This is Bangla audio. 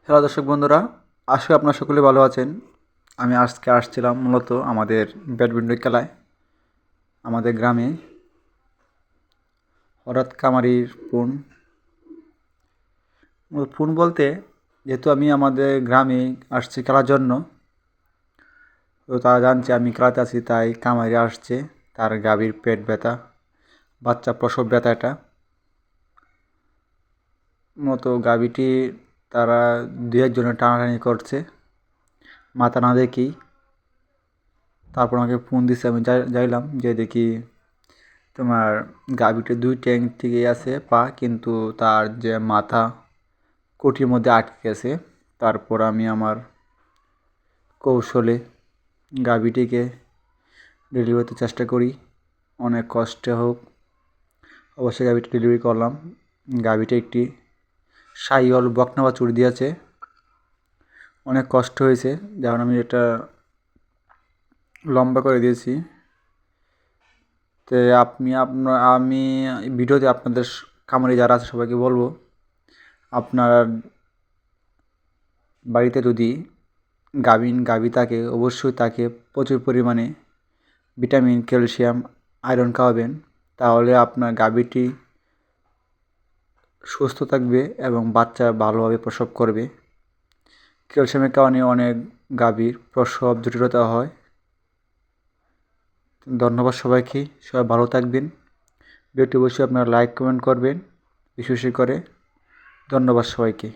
হ্যালো দর্শক বন্ধুরা, আশা করি আপনারা সকলে ভালো আছেন। আমি আজকে আসছিলাম মূলত আমাদের ব্যাডমিন্টন খেলায় আমাদের গ্রামে। হঠাৎ কামারির ফোন বলতে, যেহেতু আমি আমাদের গ্রামে আসছি খেলার জন্য, তো তারা জানছে আমি খেলাতে আছি, তাই কামারি আসছে। তার গাভীর পেট ব্যথা, বাচ্চা প্রসব ব্যথা। এটা মতো গাভীটি তারা দু একজনে টানাটানি করছে মাথা না দেখেই। তারপর আমাকে ফোন দিচ্ছে, আমি যাইলাম যে দেখি তোমার গাভীটি দুই ট্যাঙ্ক থেকে আছে পা, কিন্তু তার যে মাথা কটির মধ্যে আটকে গেছে। তারপর আমি আমার কৌশলে গাভীটিকে ডেলিভারি করতে চেষ্টা করি, অনেক কষ্টে হোক অবশ্যই গাভীটি ডেলিভারি করলাম। গাভীটি একটি সাইওয়াল বকনা বাছুর দিয়েছে, অনেক কষ্ট হয়েছে যখন আমি এটা লম্বা করে দিয়েছি। তো আমি ভিডিওতে আপনাদের খামারে যারা আছে সবাইকে বলবো, আপনার বাড়িতে যদি গাভী থাকে, অবশ্যই তাকে প্রচুর পরিমাণে ভিটামিন, ক্যালসিয়াম, আয়রন খাওয়াবেন। তাহলে আপনার গাভীটি সুস্থ থাকবে এবং বাচ্চা ভালোভাবে প্রসব করবে। ক্যালসিয়ামের কারণে অনেক গাভীর প্রসব জটিলতা হয়। ধন্যবাদ সবাইকে, সবাই ভালো থাকবেন। ভিডিওটি অবশ্যই আপনারা লাইক কমেন্ট করবেন বেশি বেশি করে। ধন্যবাদ সবাইকে।